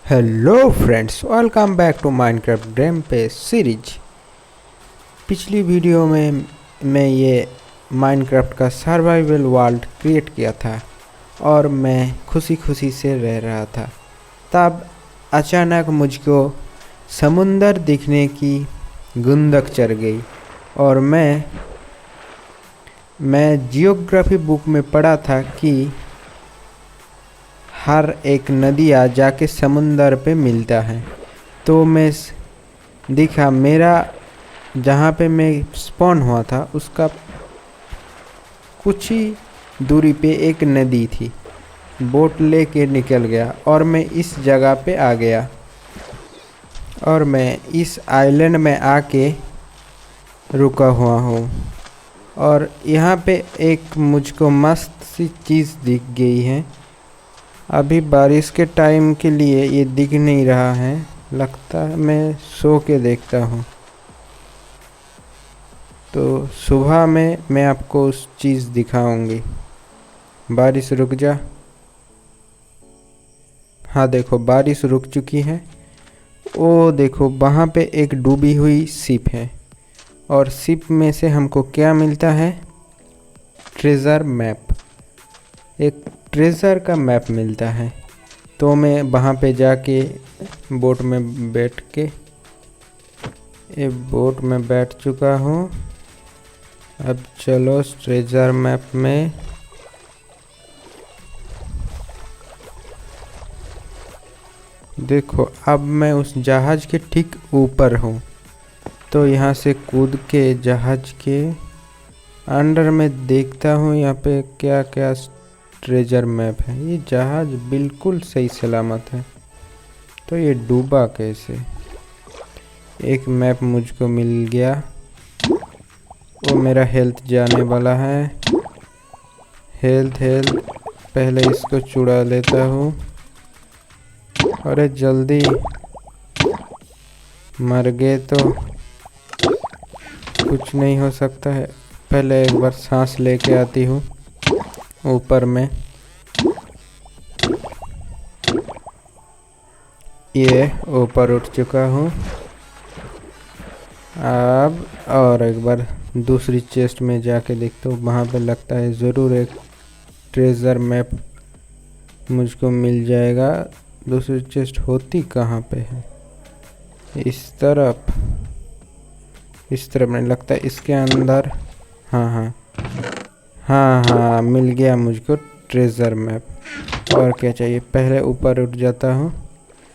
Hello friends, welcome back to Minecraft game पे series. पिछली video में मैं ये माइनक्राफ्ट का सर्वाइवल वर्ल्ड क्रिएट किया था और मैं खुशी खुशी से रह रहा था। तब अचानक मुझको समुंदर दिखने की गुंदक चढ़ गई और मैं जियोग्राफी बुक में पढ़ा था कि हर एक नदिया जाके समुंदर पे मिलता है। तो मैं दिखा मेरा जहाँ पे मैं स्पॉन हुआ था उसका कुछ ही दूरी पे एक नदी थी। बोट लेके निकल गया और मैं इस जगह पे आ गया और मैं इस आइलैंड में आके रुका हुआ हूँ। और यहाँ पे एक मुझको मस्त सी चीज़ दिख गई है। अभी बारिश के टाइम के लिए ये दिख नहीं रहा है, लगता है मैं सो के देखता हूँ। तो सुबह में मैं आपको उस चीज़ दिखाऊंगी। बारिश रुक जा। हाँ देखो, बारिश रुक चुकी है। ओ देखो, वहाँ पे एक डूबी हुई शिप है और शिप में से हमको क्या मिलता है? Treasure map. एक ट्रेजर का मैप मिलता है। तो मैं वहाँ पे जाके बोट में बैठ के बोट में बैठ चुका हूँ। अब चलो ट्रेजर मैप में। देखो, अब मैं उस जहाज के ठीक ऊपर हूँ। तो यहाँ से कूद के जहाज के अंदर में देखता हूँ यहाँ पे क्या क्या ट्रेजर मैप है। ये जहाज बिल्कुल सही सलामत है, तो ये डूबा कैसे? एक मैप मुझको मिल गया। वो मेरा हेल्थ जाने वाला है। हेल्थ पहले इसको चुरा लेता हूँ। अरे जल्दी, मर गए तो कुछ नहीं हो सकता है। पहले एक बार सांस लेके आती हूँ ऊपर में। ये ऊपर उठ चुका हूँ। अब और एक बार दूसरी चेस्ट में जाके देखता हूँ। वहाँ पे लगता है ज़रूर एक ट्रेजर मैप मुझको मिल जाएगा। दूसरी चेस्ट होती कहाँ पे है? इस तरफ नहीं, लगता है इसके अंदर। हाँ, मिल गया मुझको ट्रेजर मैप। और क्या चाहिए? पहले ऊपर उठ जाता हूँ,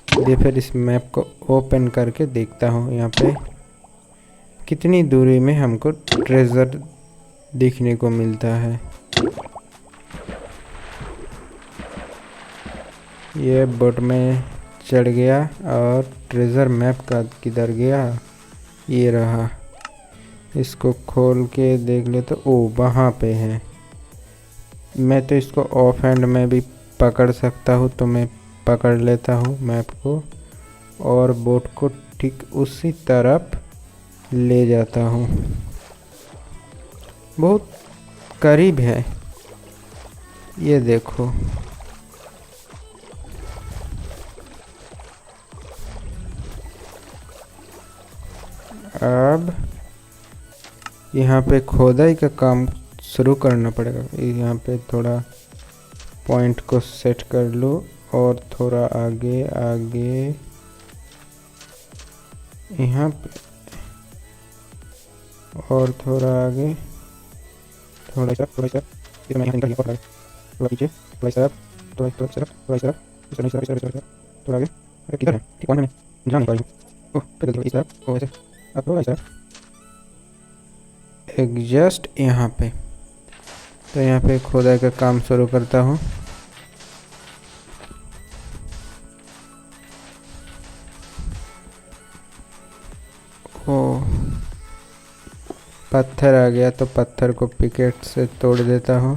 फिर इस मैप को ओपन करके देखता हूँ यहाँ पे कितनी दूरी में हमको ट्रेजर दिखने को मिलता है। ये बोट में चढ़ गया और ट्रेजर मैप का किधर गया? ये रहा। इसको खोल के देख ले तो ओ वहाँ पे है। मैं तो इसको ऑफ हैंड में भी पकड़ सकता हूँ, तो मैं पकड़ लेता हूँ मैप को और बोट को ठीक उसी तरफ ले जाता हूँ। बहुत करीब है, ये देखो। अब यहाँ पे खोदाई का काम शुरू करना पड़ेगा। यहाँ पे थोड़ा पॉइंट को सेट कर लो और थोड़ा आगे यहाँ पे और थोड़ा आगे, थोड़ा सा इधर मैं यहाँ निकल गया। थोड़ा पीछे, थोड़ा सा थोड़ा आगे। अरे किधर है? ठीक कौन है? मैं जा नहीं पा रही हूँ। ओह फिर इस तरफ, ओ ऐसे। अब थोड़ा सा एग्जस्ट यहाँ पे। तो यहाँ पे खोदाई का काम शुरू करता हूँ। ओ पत्थर आ गया, तो पत्थर को पिकेट से तोड़ देता हूँ।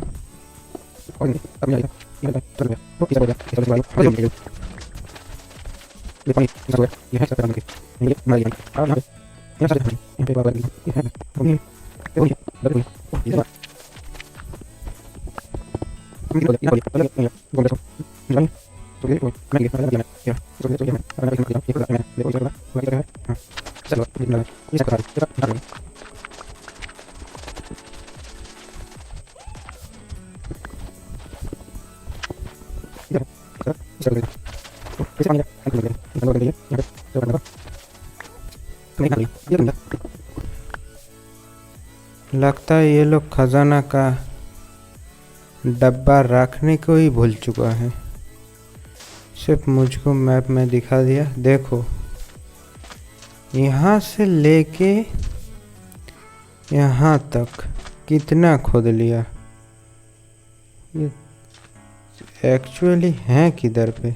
लगता है ये लोग खजाना का डब्बा रखने को ही भूल चुका है। सिर्फ मुझको मैप में दिखा दिया। देखो यहाँ से लेके यहाँ तक कितना खोद लिया। ये एक्चुअली है किधर पे?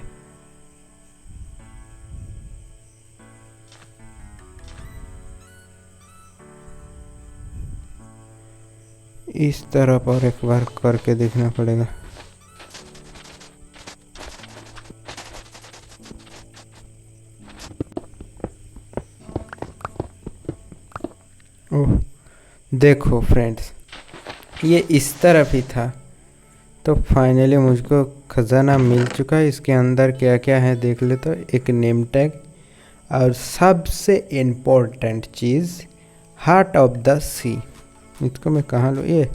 इस तरफ और एक बार करके देखना पड़ेगा। ओह देखो फ्रेंड्स, ये इस तरफ ही था। तो फाइनली मुझको खजाना मिल चुका है। इसके अंदर क्या क्या है देख ले। तो एक नेम टैग और सबसे इम्पोर्टेंट चीज़ हार्ट ऑफ द सी। इसको मैं कहाँ लूँ? ये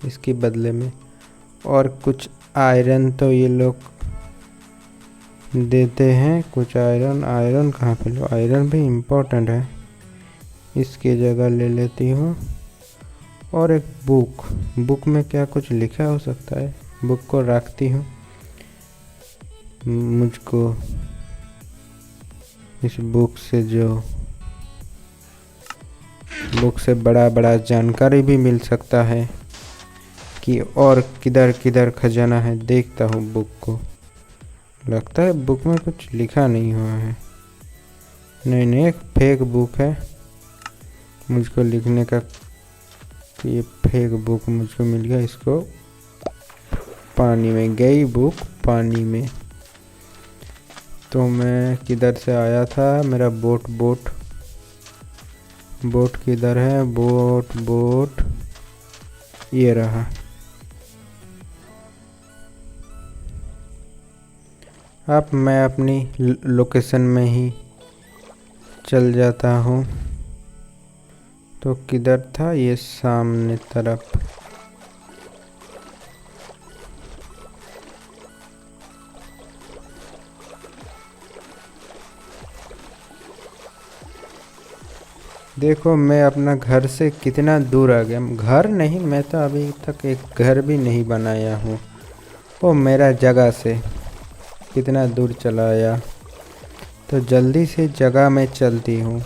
इसके बदले में और कुछ आयरन तो ये लोग देते हैं। कुछ आयरन कहाँ पे लो? आयरन भी इम्पोर्टेंट है, इसकी जगह ले लेती हूँ। और एक बुक में क्या कुछ लिखा हो सकता है? बुक को रखती हूँ। मुझको इस बुक से बड़ा बड़ा जानकारी भी मिल सकता है कि और किधर किधर खजाना है। देखता हूँ बुक को। लगता है बुक में कुछ लिखा नहीं हुआ है। नहीं, एक फेक बुक है मुझको लिखने का। ये फेक बुक मुझको मिल गया। इसको पानी में गई बुक, पानी में। तो मैं किधर से आया था? मेरा बोट किधर है? बोट ये रहा। अब मैं अपनी लोकेशन में ही चल जाता हूँ। तो किधर था? ये सामने तरफ। देखो मैं अपना घर से कितना दूर आ गया। घर नहीं, मैं तो अभी तक एक घर भी नहीं बनाया हूँ। वो मेरा जगह से कितना दूर चला आया। तो जल्दी से जगह में चलती हूँ।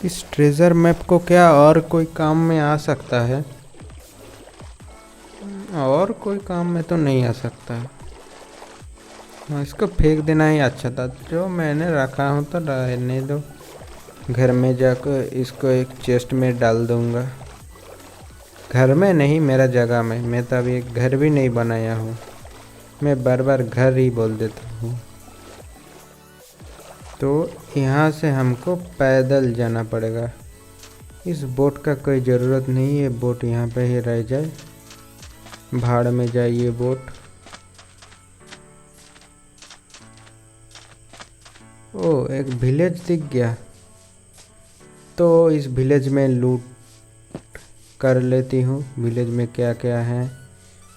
इस ट्रेजर मैप को क्या और कोई काम में आ सकता है? और कोई काम में तो नहीं आ सकता है। हाँ, इसको फेंक देना ही अच्छा था। जो मैंने रखा हूँ तो रहने दो। घर में जाकर इसको एक चेस्ट में डाल दूँगा। घर में नहीं, मेरा जगह में। मैं तो अभी एक घर भी नहीं बनाया हूँ। मैं बार बार घर ही बोल देता हूँ। तो यहाँ से हमको पैदल जाना पड़ेगा। इस बोट का कोई ज़रूरत नहीं है। बोट यहाँ पे ही रह जाए, भाड़ में जाए ये बोट। ओ एक विलेज दिख गया। तो इस विलेज में लूट कर लेती हूँ। विलेज में क्या क्या है?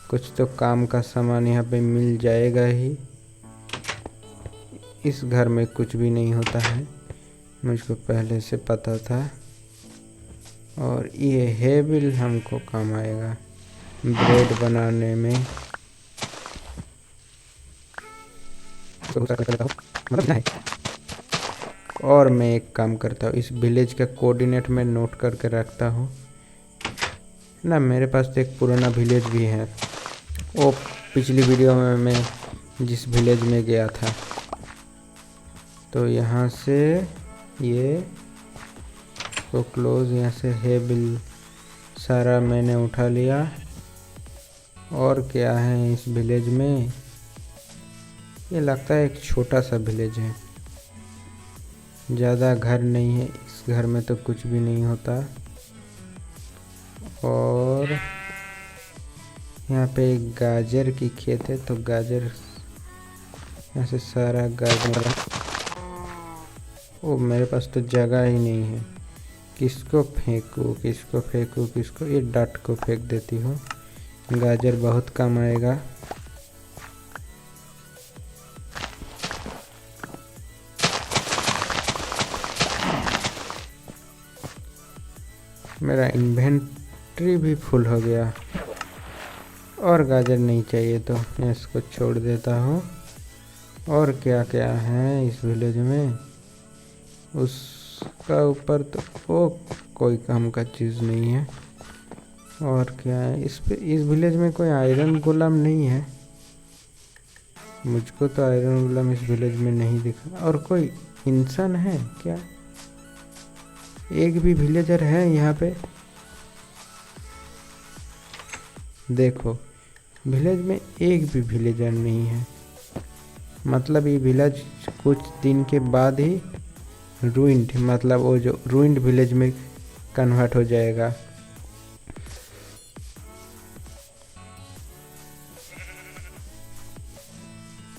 कुछ तो काम का सामान यहाँ पे मिल जाएगा ही। इस घर में कुछ भी नहीं होता है, मुझको पहले से पता था। और ये हेबिल हमको काम आएगा ब्रेड बनाने में। और मैं एक काम करता हूँ, इस विलेज का कोऑर्डिनेट में नोट करके रखता हूँ ना। मेरे पास तो एक पुराना विलेज भी है। वो पिछली वीडियो में मैं जिस विलेज में गया था। तो यहाँ से ये तो क्लोज, यहाँ से हेबिल सारा मैंने उठा लिया। और क्या है इस विलेज में? ये लगता है एक छोटा सा विलेज है, ज़्यादा घर नहीं है। इस घर में तो कुछ भी नहीं होता। और यहाँ पे एक गाजर की खेत है, तो गाजर यहाँ से सारा गाजर। ओ मेरे पास तो जगह ही नहीं है, किसको फेंकूँ किसको फेंकूँ किसको, ये डट को फेंक देती हूँ, गाजर बहुत कम आएगा। मेरा इन्वेंट्री भी फुल हो गया और गाजर नहीं चाहिए तो मैं इसको छोड़ देता हूँ। और क्या क्या है इस विलेज में, उसका ऊपर तो वो कोई काम का चीज़ नहीं है। और क्या है इस विलेज में, कोई आयरन गोलम नहीं है, मुझको तो आयरन गोलम इस विलेज में नहीं दिखा। और कोई इंसान है क्या, एक भी विलेजर है यहाँ पे? देखो विलेज में एक भी विलेजर नहीं है, मतलब ये विलेज कुछ दिन के बाद ही रूइंड, मतलब वो जो रूइंड विलेज में कन्वर्ट हो जाएगा।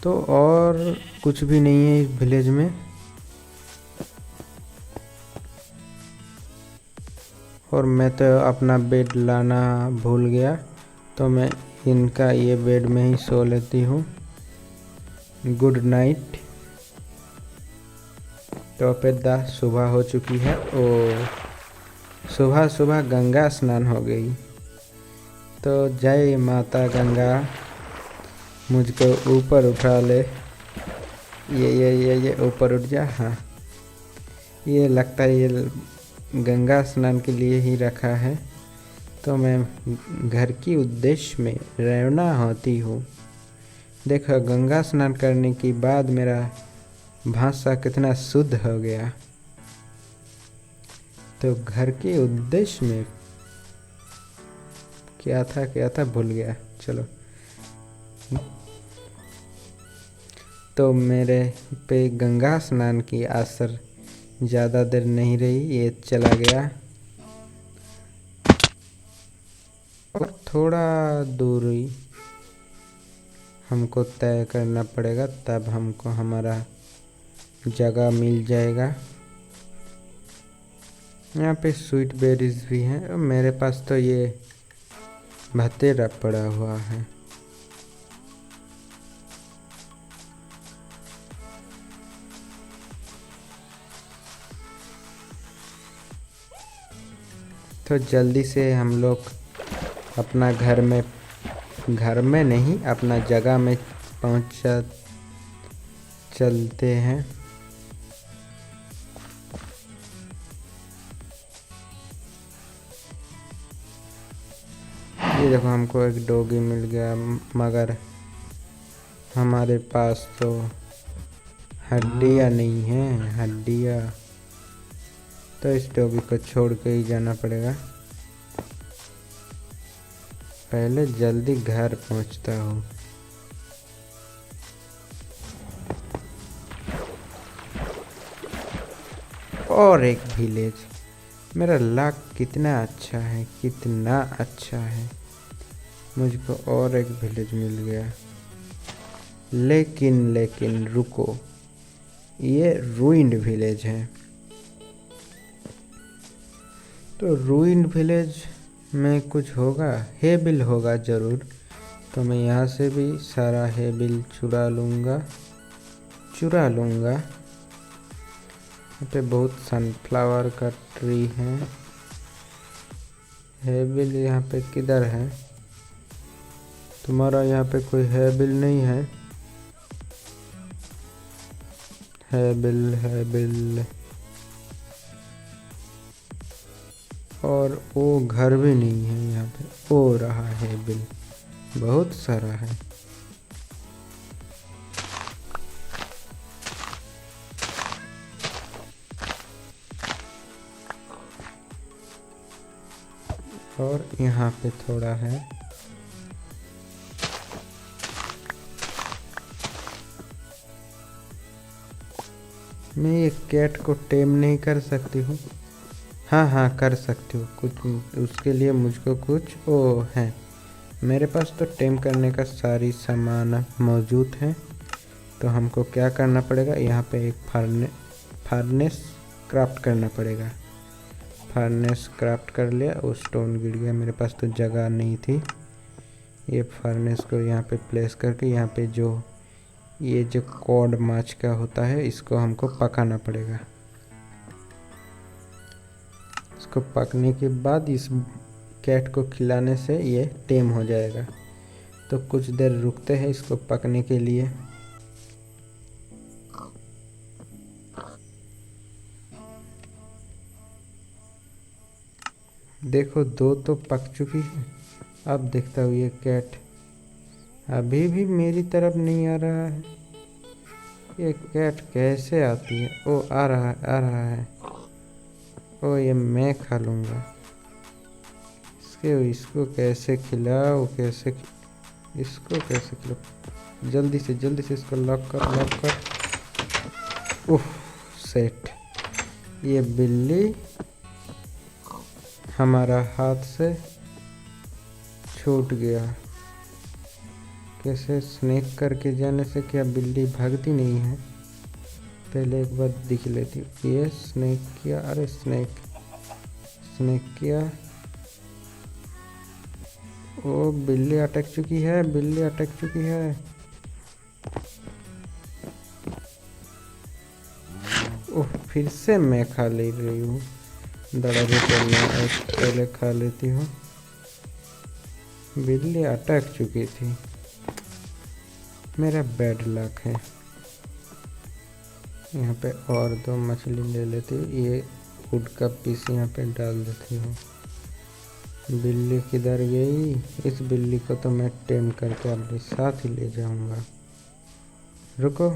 तो और कुछ भी नहीं है इस विलेज में। और मैं तो अपना बेड लाना भूल गया, तो मैं इनका ये बेड में ही सो लेती हूँ। Good night. तो पेदा सुबह हो चुकी है। ओ सुबह सुबह गंगा स्नान हो गई, तो जय माता गंगा मुझको ऊपर उठा ले। ये ऊपर उठ जा। हाँ ये लगता है ये गंगा स्नान के लिए ही रखा है, तो मैं घर की उद्देश्य में रवाना होती हूँ। देखो गंगा स्नान करने के बाद मेरा भाषा कितना शुद्ध हो गया। तो घर के उद्देश्य में क्या था भूल गया, चलो। तो मेरे पे गंगा स्नान की असर ज़्यादा देर नहीं रही, ये चला गया। और थोड़ा दूरी हमको तय करना पड़ेगा, तब हमको हमारा जगह मिल जाएगा। यहाँ पे स्वीट बेरीज भी हैं, मेरे पास तो ये भतेरा पड़ा हुआ है। तो जल्दी से हम लोग अपना घर में नहीं, अपना जगह में पहुंचा चलते हैं। ये देखो हमको एक डॉगी मिल गया, मगर हमारे पास तो हड्डियाँ नहीं हैं, हड्डियाँ। तो इस डॉगी को छोड़ के ही जाना पड़ेगा। पहले जल्दी घर पहुंचता हूँ। और एक विलेज, मेरा लक कितना अच्छा है, कितना अच्छा है, मुझको और एक विलेज मिल गया। लेकिन रुको, ये रूइंड विलेज है। तो रूइंड विलेज में कुछ होगा, हेबिल होगा ज़रूर। तो मैं यहाँ से भी सारा हेबिल चुरा लूँगा। यहाँ पे बहुत सनफ्लावर का ट्री है। हेबिल यहाँ पे किधर है? तुम्हारा यहाँ पे कोई हेबिल नहीं है? हेबिल और वो घर भी नहीं है यहाँ पे। ओ रहा है बिल, बहुत सारा है। और यहाँ पे थोड़ा है। मैं एक कैट को टेम नहीं कर सकती हूँ। हाँ हाँ कर सकते हो कुछ, उसके लिए मुझको कुछ ओ है, मेरे पास तो टेम करने का सारी सामान मौजूद है। तो हमको क्या करना पड़ेगा, यहाँ पे एक फार्नेस क्राफ्ट करना पड़ेगा। फार्नेस क्राफ्ट कर लिया, वो स्टोन गिर गया, मेरे पास तो जगह नहीं थी। ये फार्नेस को यहाँ पे प्लेस करके यहाँ पे जो ये जो कॉड माछ का होता है इसको हमको पकाना पड़ेगा। इसको पकने के बाद इस कैट को खिलाने से ये टेम हो जाएगा। तो कुछ देर रुकते हैं इसको पकने के लिए। देखो दो तो पक चुकी है। अब देखता हूँ ये कैट अभी भी मेरी तरफ नहीं आ रहा है। ये कैट कैसे आती है? ओ आ रहा है, आ रहा है। ओ ये मैं खा लूँगा इसको कैसे खिलाओ, इसको कैसे खिलाओ? जल्दी से इसको लॉक कर। उफ सेट। ये बिल्ली हमारा हाथ से छूट गया। कैसे स्नैक करके जाने से क्या बिल्ली भागती नहीं है? पहले एक बार दिख लेती हूँ। ये स्नैक किया, अरे स्नैक किया। ओ बिल्ली अटक चुकी है। ओह फिर से मैं खा ले रही हूँ। दरवाजे पर मैं पहले खा लेती हूँ। बिल्ली अटक चुकी थी, मेरा बैड लक है। यहाँ पे और दो मछली ले लेती हूँ। ये वुड का पीस यहाँ पे डाल देती हूँ। बिल्ली किधर गई? इस बिल्ली को तो मैं टेम करके अपने साथ ही ले जाऊंगा। रुको,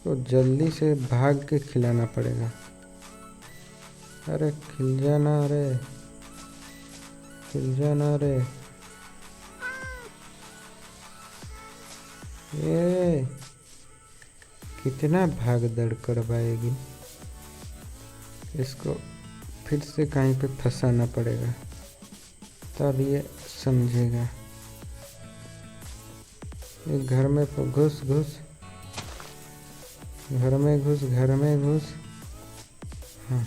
तो जल्दी से भाग के खिलाना पड़ेगा। अरे खिल जाना रे। ये कितना भाग दौड़ करवाएगी? इसको फिर से कहीं पे फंसाना पड़ेगा तब ये समझेगा। ये घर में घुस घर में घुस। हाँ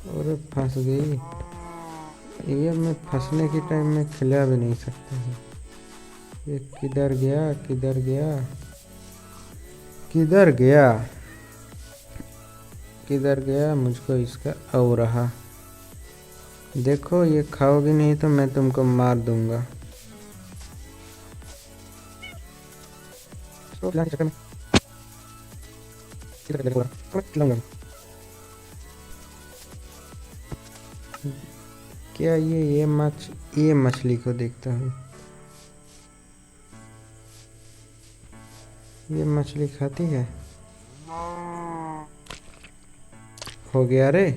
और फंस गई। ये मैं फंसने के टाइम में खिला भी नहीं सकता हूँ। ये किधर गया मुझको इसका औ रहा। देखो ये खाओगी नहीं तो मैं तुमको मार दूंगा। क्या ये मछली को देखता हूँ। ये मछली खाती है। हो गया रे,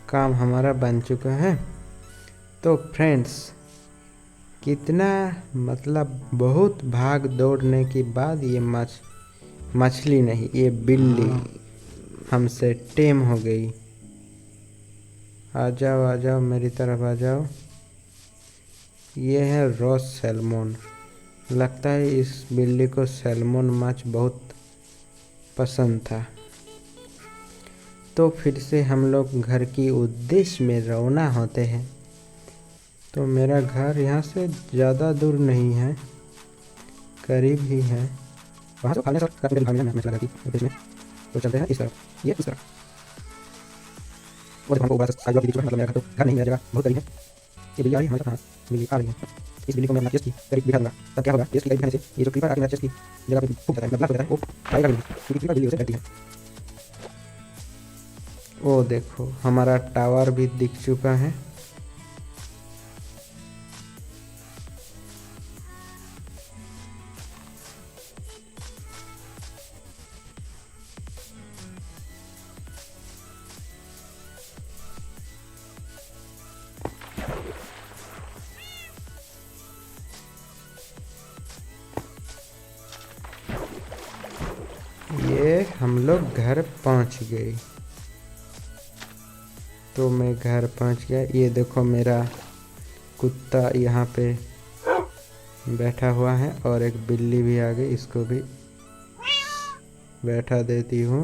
काम हमारा बन चुका है। तो फ्रेंड्स कितना मतलब बहुत भाग दौड़ने के बाद ये मछली नहीं, ये बिल्ली हमसे टेम हो गई। आ जाओ मेरी तरफ आ जाओ। ये है रॉस सैल्मन। लगता है इस बिल्ली को सैल्मन माछ बहुत पसंद था। तो फिर से हम लोग घर की उद्देश्य में रवाना होते हैं। तो मेरा घर यहाँ से ज़्यादा दूर नहीं है, करीब ही है। वहाँ से खाने में तो चलते हैं इस तरफ। ये इस तरफ वो हमको बड़ा साइड दिख चुका है। मतलब मेरा घर तो घर नहीं, मेरा जगह बहुत करीब है। ये बिल्ली आ रही है हमारे साथ। हाँ बिल्ली आ रही है। इस बिल्ली को मैं अपना चेस्ट की करीब बिठा दूंगा। तब क्या होगा, चेस्ट की करीब बिठाने से ये जो क्रीपर आके मेरा चेस्ट की जगह पे फूक जाता है, ब्लॉक हो जाता है। वो आएगा बिल्ली, क्योंकि क्रीपर बिल्ली उसे डरती है। ओ देखो हमारा टावर भी दिख चुका है। हम लोग घर पहुंच गए। तो मैं घर पहुंच गया। ये देखो मेरा कुत्ता यहाँ पे बैठा हुआ है और एक बिल्ली भी आ गई, इसको भी बैठा देती हूँ।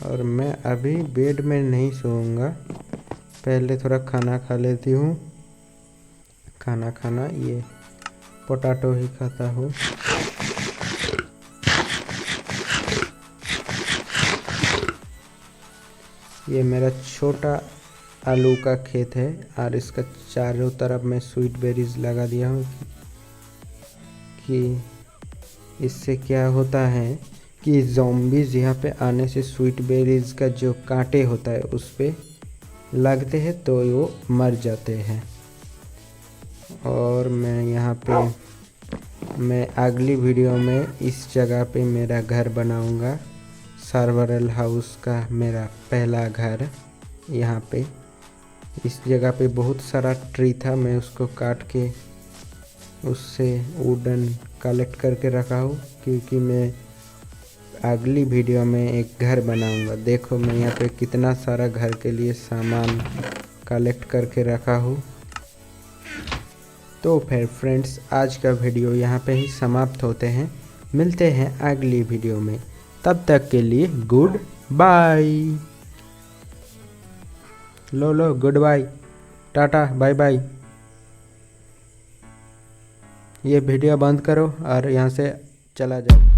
और मैं अभी बेड में नहीं सोऊंगा, पहले थोड़ा खाना खा लेती हूँ। खाना ये पोटैटो ही खाता हूँ। ये मेरा छोटा आलू का खेत है और इसका चारों तरफ मैं स्वीट बेरीज लगा दिया हूँ कि इससे क्या होता है कि ज़ॉम्बीज़ यहाँ पे आने से स्वीट बेरीज का जो कांटे होता है उस पे लगते हैं तो वो मर जाते हैं। और मैं यहाँ पे मैं अगली वीडियो में इस जगह पे मेरा घर बनाऊँगा। सर्वाइवल हाउस का मेरा पहला घर यहाँ पे। इस जगह पे बहुत सारा ट्री था, मैं उसको काट के उससे वुडन कलेक्ट करके रखा हूँ क्योंकि मैं अगली वीडियो में एक घर बनाऊँगा। देखो मैं यहाँ पे कितना सारा घर के लिए सामान कलेक्ट करके रखा हूँ। तो फिर फ्रेंड्स आज का वीडियो यहाँ पे ही समाप्त होते हैं। मिलते हैं अगली वीडियो में, तब तक के लिए गुड बाय। लो goodbye, tata bye bye. ये वीडियो बंद करो और यहाँ से चला जाओ।